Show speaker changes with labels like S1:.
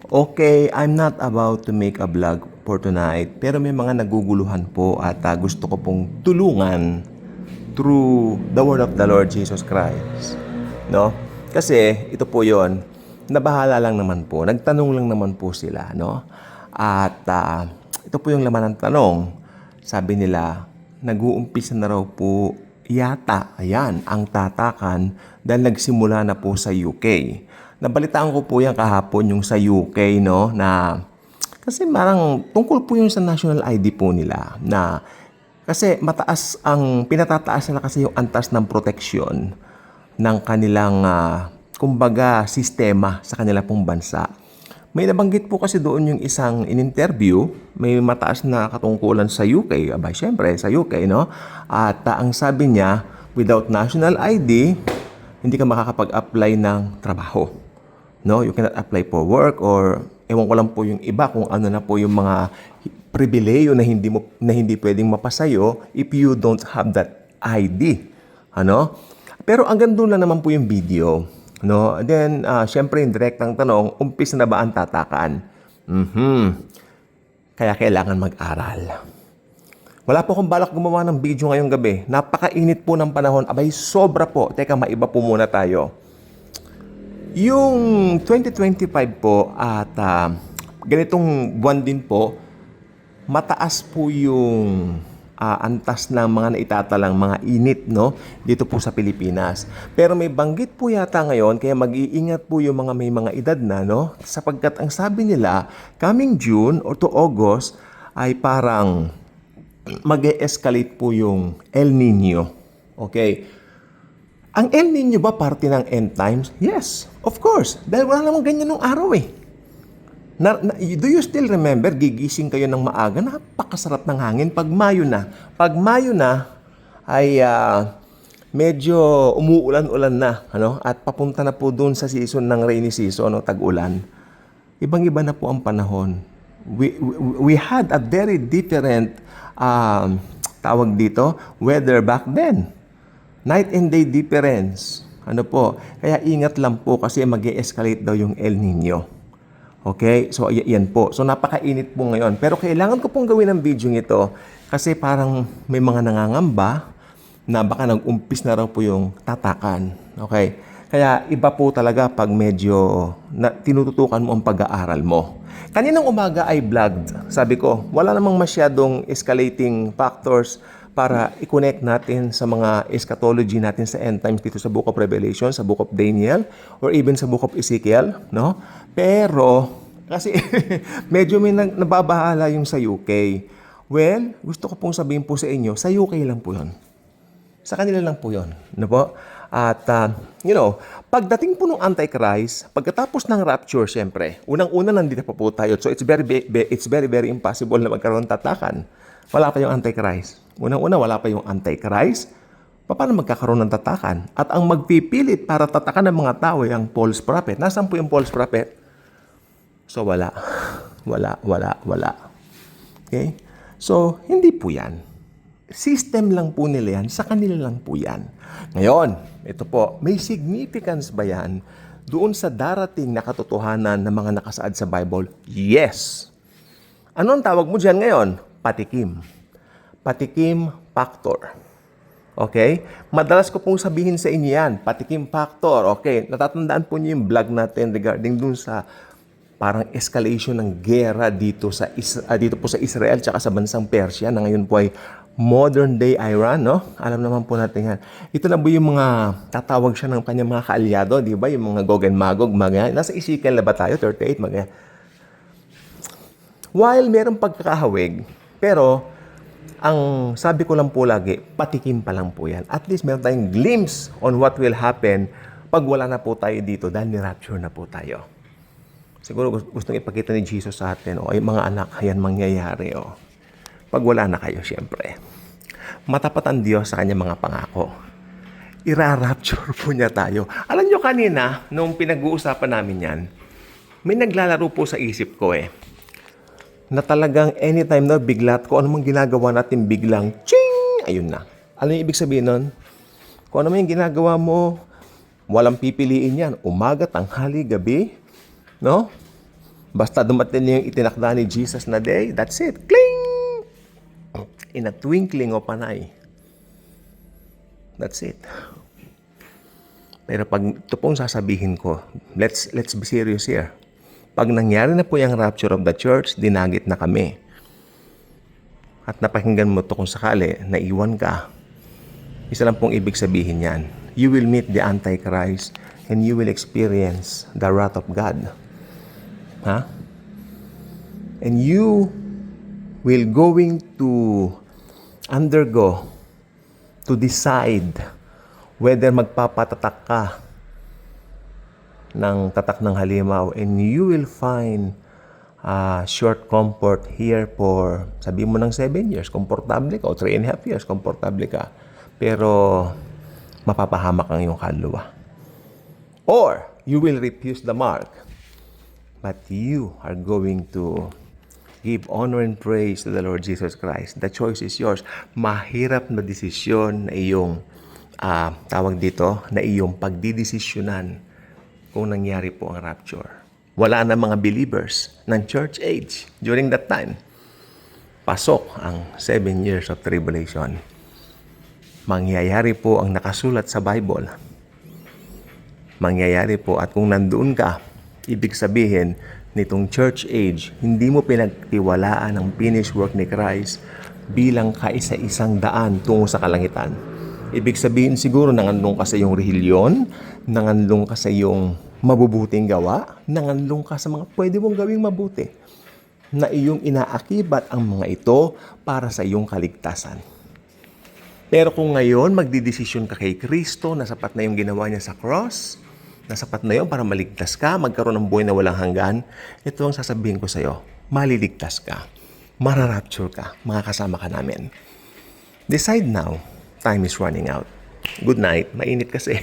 S1: Okay, I'm not about to make a vlog for tonight, pero may mga naguguluhan po at gusto ko pong tulungan through the word of the Lord Jesus Christ. No? Kasi ito po 'yon. Nabahala lang naman po. Nagtanong lang naman po sila, no? At ito po yung laman ng tanong. Sabi nila, nag-uumpisa na raw po yata, ayan, ang tatakan dahil nagsimula na po sa UK. Nabalitaan ko po yan kahapon yung sa UK, no, na kasi marang tungkol po yung sa national ID po nila na kasi mataas ang pinatataas na kasi yung antas ng proteksyon ng kanilang kumbaga sistema sa kanila pong bansa. May nabanggit po kasi doon yung isang in-interview, may mataas na katungkulan sa UK, aba syempre sa UK, no? At ang sabi niya, without national ID, hindi ka makakapag-apply ng trabaho. No, you cannot apply for work or ewan ko lang po yung iba kung ano na po yung mga pribileyo na hindi pwedeng mapasayo if you don't have that ID. Ano? Pero hanggang doon lang naman po yung video. No? Then, syempre yung direktang tanong, umpisa na ba ang tatakan? Kaya kailangan mag-aral. Wala po akong balak gumawa ng video ngayong gabi. Napakainit po ng panahon. Abay, sobra po. Teka, maiba po muna tayo. Yung 2025 po at ganitong buwan din po, mataas po yung antas ng mga naitatalang mga init, no, dito po sa Pilipinas. Pero may banggit po yata ngayon, kaya mag-iingat po yung mga may mga edad na, no, sapagkat ang sabi nila, coming June or to August ay parang mag-e-escalate po yung El Nino. Okay. Ang El Nino ba parte ng end times? Yes, of course. Dahil wala namang ganyan nung araw eh. Do you still remember, gigising kayo ng maaga, napakasarap ng hangin pag Mayo na. Pag Mayo na, ay medyo umuulan-ulan na, ano? At papunta na po doon sa season ng rainy season, no? Tag-ulan. Ibang-iba na po ang panahon. We had a very different, tawag dito, weather back then. Night and day difference. Ano po? Kaya ingat lang po kasi mag-e-escalate daw yung El Nino. Okay? So, yan po. So, napakainit po ngayon. Pero kailangan ko pong gawin ang video ito kasi parang may mga nangangamba na baka nag-umpis na raw po yung tatakan. Okay? Kaya iba po talaga pag medyo tinututukan mo ang pag-aaral mo. Kaninang umaga ay vlogged. Sabi ko, wala namang masyadong escalating factors para i-connect natin sa mga eschatology natin sa end times dito sa Book of Revelation, sa Book of Daniel, or even sa Book of Ezekiel, no? Pero, kasi medyo may nababahala yung sa UK. Well, gusto ko pong sabihin po sa inyo, sa UK lang po yun. Sa kanila lang po yun. Ano po? At, pagdating po ng Antichrist, pagkatapos ng rapture, syempre, unang-una nandito pa po tayo. So, it's very, very impossible na magkaroon tatakan. Wala pa yung Antichrist. Unang-una, wala pa yung Antichrist. Paano magkakaroon ng tatakan? At ang magpipilit para tatakan ng mga tao ay ang false prophet. Nasaan po yung false prophet? So, wala. Wala. Okay? So, hindi po yan. System lang po nila yan. Sa kanila lang po yan. Ngayon, ito po, may significance ba yan doon sa darating na katotohanan ng mga nakasaad sa Bible? Yes. Ano ang tawag mo dyan ngayon? Patikim. Patikim factor. Okay? Madalas ko pong sabihin sa inyo yan, patikim factor. Okay, natatandaan po niyo yung vlog natin regarding dun sa parang escalation ng gera dito po sa Israel tsaka sa bansang Persia na ngayon po ay modern day Iran, no? Alam naman po natin yan. Ito na po yung mga tatawag siya ng kanyang mga kaalyado, di ba? Yung mga Gog and Magog, nasa Ezekiel na ba tayo? 38, While merong pagkakahawig, pero ang sabi ko lang po lagi, patikim pa lang po yan. At least meron tayong glimpse on what will happen pag wala na po tayo dito dahil ni-rapture na po tayo. Siguro gustong ipakita ni Jesus sa atin, ay mga anak, yan mangyayari. Pag wala na kayo, syempre. Matapat ang Diyos sa kanyang mga pangako. Ira-rapture po niya tayo. Alam nyo kanina, nung pinag-uusapan namin yan, may naglalaro po sa isip ko na talagang anytime na bigla, kung ano mang ginagawa natin biglang, ching! Ayun na. Ano yung ibig sabihin nun? Kung ano man yung ginagawa mo, walang pipiliin yan. Umaga, tanghali, gabi, no? Basta dumating yung itinakda ni Jesus na day, that's it. Kling! In a twinkling of an eye. That's it. Pero pag ito pong sasabihin ko, let's be serious here. Pag nangyari na po yung rapture of the church, dinagit na kami. At napakinggan mo to kung sakali, naiwan ka. Isa lang pong ibig sabihin yan. You will meet the Antichrist and you will experience the wrath of God. Ha? And you will going to undergo to decide whether magpapatatak ka ng tatak ng halimaw, and you will find short comfort here for, sabi mo ng 7 years, komportable ka, o 3.5 years, komportable ka. Pero mapapahamak ang iyong kaluluwa. Or, you will refuse the mark, but you are going to give honor and praise to the Lord Jesus Christ. The choice is yours. Mahirap na desisyon na iyong, tawag dito, na iyong pagdidesisyonan kung nangyari po ang rapture. Wala na mga believers ng church age during that time. Pasok ang 7 years of tribulation. Mangyayari po ang nakasulat sa Bible. Mangyayari po, at kung nandoon ka, ibig sabihin, nitong church age, hindi mo pinagtiwalaan ang finished work ni Christ bilang kaisa-isang daan tungo sa kalangitan. Ibig sabihin siguro, nanganlong ka sa iyong relihiyon, nanganlong ka sa iyong mabubuting gawa, nanganlong ka sa mga pwede mong gawing mabuti, na iyong inaakibat ang mga ito para sa iyong kaligtasan. Pero kung ngayon, magdidesisyon ka kay Kristo na sapat na yung ginawa niya sa cross, na sapat na yun para maligtas ka, magkaroon ng buhay na walang hanggan, ito ang sasabihin ko sa iyo, maliligtas ka, mararapture ka, makakasama ka namin. Decide now, time is running out. Good night, mainit kasi.